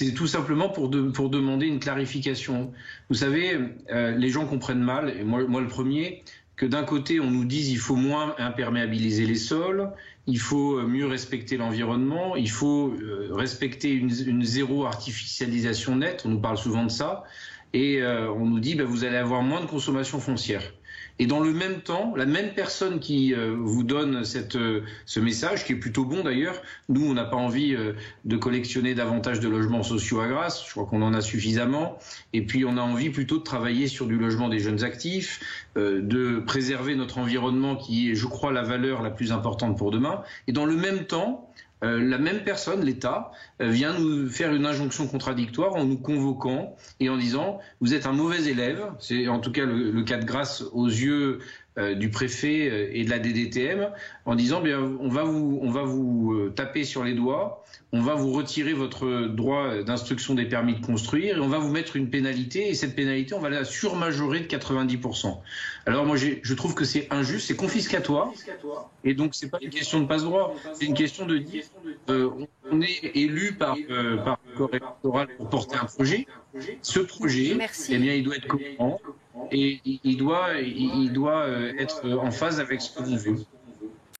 c'est tout simplement pour demander une clarification. Vous savez, les gens comprennent mal, et moi le premier, que d'un côté on nous dise il faut moins imperméabiliser les sols, il faut mieux respecter l'environnement, il faut respecter une zéro artificialisation nette, on nous parle souvent de ça, et on nous dit vous allez avoir moins de consommation foncière. Et dans le même temps, la même personne qui vous donne ce message, qui est plutôt bon d'ailleurs, nous on n'a pas envie de collectionner davantage de logements sociaux à Grasse, je crois qu'on en a suffisamment, et puis on a envie plutôt de travailler sur du logement des jeunes actifs, de préserver notre environnement qui est, je crois, la valeur la plus importante pour demain. Et dans le même temps, la même personne, l'État, vient nous faire une injonction contradictoire en nous convoquant et en disant « vous êtes un mauvais élève », c'est en tout cas le cas de Grasse aux yeux du préfet et de la DDTM, en disant on va vous taper sur les doigts, on va vous retirer votre droit d'instruction des permis de construire et on va vous mettre une pénalité, et cette pénalité on va la surmajorer de 90%. Alors moi je trouve que c'est injuste, c'est confiscatoire, et donc c'est pas une question de passe-droit, c'est une question de dire on est élu par le corps électoral pour porter un projet. Ce projet, eh bien, il doit être cohérent et il doit être en phase avec ce que l'on veut.